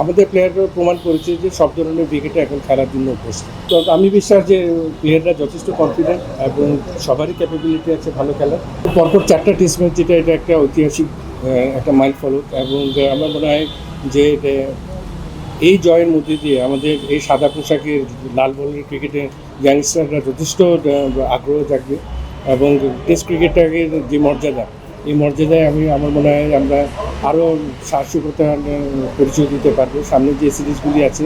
আমাদের প্লেয়াররা প্রমাণ করেছে যে সব ধরনের ক্রিকেটে এখন খেলার জন্য প্রস্তুত। তো আমি বিশ্বাস যে প্লেয়াররা যথেষ্ট কনফিডেন্ট এবং সবারই ক্যাপাবিলিটি আছে ভালো খেলার। পরপর 4টা টেস্ট ম্যাচ, যেটা এটা একটা ঐতিহাসিক একটা মাইল ফলক, এবং আমার মনে হয় যে এই জয়ের মধ্যে দিয়ে আমাদের এই সাদা পোশাকের লাল বলের ক্রিকেটে ইয়াংস্টাররা যথেষ্ট আগ্রহ জাগবে, এবং টেস্ট ক্রিকেটটাকে যে মর্যাদা, এই মর্যাদায় আমার মনে হয় আমরা আরও সাহসিকতা পরিচয় দিতে পারবো। সামনে যে সিরিজগুলি আছে,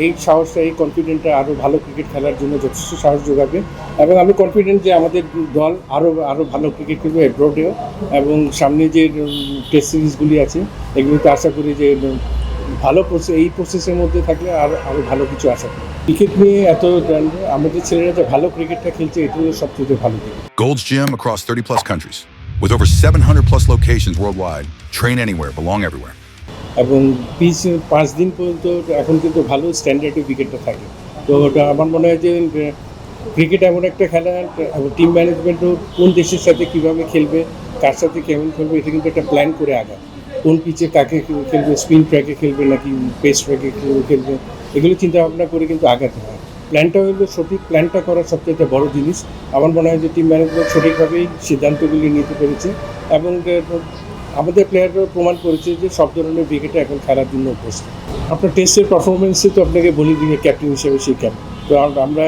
এই সাহসটা, এই কনফিডেন্টটা আরও ভালো ক্রিকেট খেলার জন্য যথেষ্ট সাহস যোগাবে। এবং আমি কনফিডেন্ট যে আমাদের দল আরও ভালো ক্রিকেট খেলবে অ্যাব্রডেও, এবং সামনে যে টেস্ট সিরিজগুলি আছে এগুলোতে আশা করি যে ভালো এই প্রসেসের মধ্যে থাকলে আরও ভালো কিছু আশা করি। ক্রিকেট নিয়ে এত আমাদের ছেলেরা যে ভালো ক্রিকেটটা খেলছে, এটা হলো সবচেয়ে ভালো দিক। Gold's Gym across 30 plus countries. With over 700 plus locations worldwide, train anywhere, belong everywhere. এবং পিচ 5 দিন পর্যন্ত এখন কিন্তু ভালো স্ট্যান্ডার্ডে উইকেটটা থাকে। তো ওটা আমার মনে হয় যে ক্রিকেট এমন একটা খেলা, এবং টিম ম্যানেজমেন্টও কোন দেশের সাথে কীভাবে খেলবে, কার সাথে কেমন খেলবে, এটা কিন্তু একটা প্ল্যান করে আগায়। কোন পিচে কাকে খেলবে, স্পিন ট্র্যাকে খেলবে নাকি পেস ট্র্যাকে খেলবে, এগুলো চিন্তা ভাবনা করে কিন্তু আগাতে হয়। প্ল্যানটা হলো সঠিক, প্ল্যানটা করার সবচেয়ে বড় জিনিস। আমার মনে হয় যে টিম ম্যানেজমেন্ট সঠিকভাবেই সিদ্ধান্তগুলি নিতে পেরেছে, এবং আমাদের প্লেয়াররা প্রমাণ করেছে যে সব ধরনের ক্রিকেটে এখন খেলার জন্য প্রস্তুত। আপনার টেস্টের পারফরমেন্সে তো আপনাকে বলে দিই ক্যাপ্টেন হিসেবে সেই ক্যাপ্টেন। তো আমরা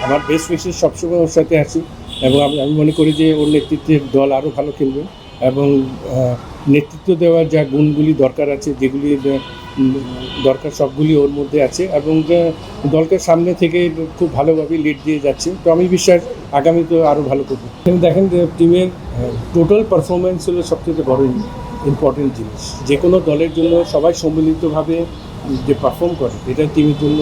আমার বেস্ট উইশেস সবসময় ওর সাথে আছি, এবং আমি মনে করি যে ওর নেতৃত্বে দল আরও ভালো খেলবে, এবং নেতৃত্ব দেওয়ার যা গুণগুলি দরকার আছে, যেগুলি দরকার সবগুলি ওর মধ্যে আছে, এবং দলকে সামনে থেকে খুব ভালোভাবে লিড দিয়ে যাচ্ছে। তো আমি বিশ্বাস আগামীতে আরও ভালো করবে। দেখেন যে টিমের টোটাল পারফরমেন্স হলো সবচেয়ে বড় ইম্পর্টেন্ট জিনিস। যে কোনো দলের জন্য সবাই সম্মিলিতভাবে যে পারফর্ম করে, এটা টিমের জন্য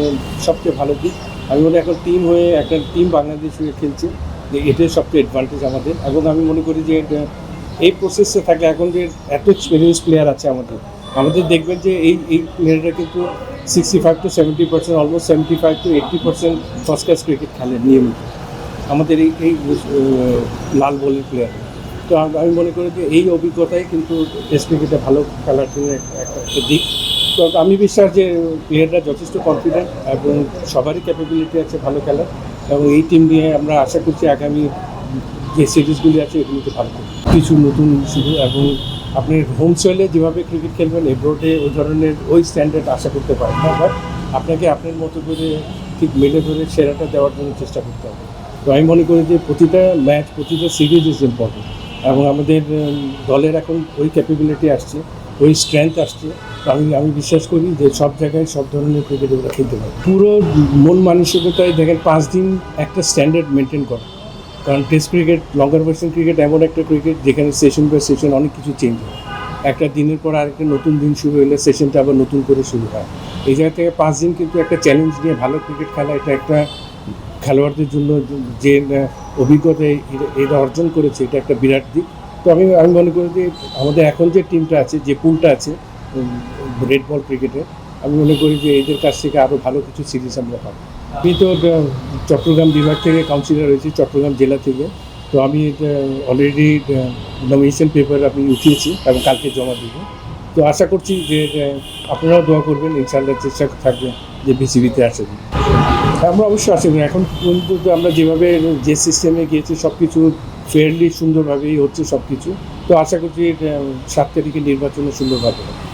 সবচেয়ে ভালো দিক। আমি মনে এখন টিম হয়ে একটা টিম বাংলাদেশ হয়ে খেলছে, যে এটাই সবচেয়ে অ্যাডভান্টেজ আমাদের। এবং আমি মনে করি যে এই প্রসেসে থাকলে, এখন যে এত এক্সপিরিয়েন্স প্লেয়ার আছে আমাদের দেখবেন যে এই প্লেয়াররা কিন্তু 65 to 70%, almost 75 to 80% first class cricket খেলে নিয়মিত আমাদের এই লাল বলের প্লেয়ার। তো আমি মনে করি যে এই অভিজ্ঞতাই কিন্তু টেস্ট ক্রিকেটে ভালো খেলার জন্য একটা দিক। তো আমি বিশ্বাস যে প্লেয়াররা যথেষ্ট কনফিডেন্ট, এবং সবারই ক্যাপাবিলিটি আছে ভালো খেলার, এবং এই টিম নিয়ে আমরা আশা করছি আগামী যে সিরিজগুলি আছে এগুলিতে ভালো কিছু নতুন শুরু, এবং আপনি হোম সয়েলে যেভাবে ক্রিকেট খেলবেন, এব্রোডে ওই ধরনের ওই স্ট্যান্ডার্ড আশা করতে পারেন না, বাট আপনাকে আপনার মতো করে ঠিক মেলে ধরে সেরাটা দেওয়ার জন্য চেষ্টা করতে হবে। তো আমি মনে করি যে প্রতিটা ম্যাচ, প্রতিটা সিরিজ ইজ ইম্পর্টেন্ট, এবং আমাদের দলের এখন ওই ক্যাপাবিলিটি আসছে, ওই স্ট্রেংথ আসছে। আমি বিশ্বাস করি যে সব জায়গায় সব ধরনের ক্রিকেট ওরা খেলতে পারে। পুরো মন মানসিকতায় দেখেন 5 দিন একটা স্ট্যান্ডার্ড মেনটেন করা, কারণ টেস্ট ক্রিকেট, লঙ্গার ভার্সন ক্রিকেট এমন একটা ক্রিকেট যেখানে সেশন বাই সেশন অনেক কিছু চেঞ্জ হয়। একটা দিনের পর আরেকটা নতুন দিন শুরু হলে সেশনটা আবার নতুন করে শুরু হয়। এই জায়গা থেকে 5 দিন কিন্তু একটা চ্যালেঞ্জ নিয়ে ভালো ক্রিকেট খেলা, এটা একটা খেলোয়াড়দের জন্য যে অভিজ্ঞতা এরা অর্জন করেছে, এটা একটা বিরাট দিক। তো আমি মনে করি যে আমাদের এখন যে টিমটা আছে, যে পুলটা আছে রেড বল ক্রিকেটে, আমি মনে করি যে এদের কাছ থেকে আরও ভালো কিছু সিরিজ আমরা পাবো। আমি তো চট্টগ্রাম বিভাগ থেকে কাউন্সিলর হয়েছি, চট্টগ্রাম জেলা থেকে। তো আমি অলরেডি নমিনেশন পেপার আমি উঠিয়েছি এবং কালকে জমা দেবো। তো আশা করছি যে আপনারাও দোয়া করবেন, ইনশাআল্লাহ চেষ্টা থাকবে যে বিসিবিতে আসে। আমরা অবশ্যই আসেন। এখন পর্যন্ত আমরা যেভাবে যে সিস্টেমে গিয়েছি সব কিছু ফেয়ারলি সুন্দরভাবেই হচ্ছে সব কিছু। তো আশা করছি 7 তারিখে নির্বাচনে সুন্দরভাবে হবে।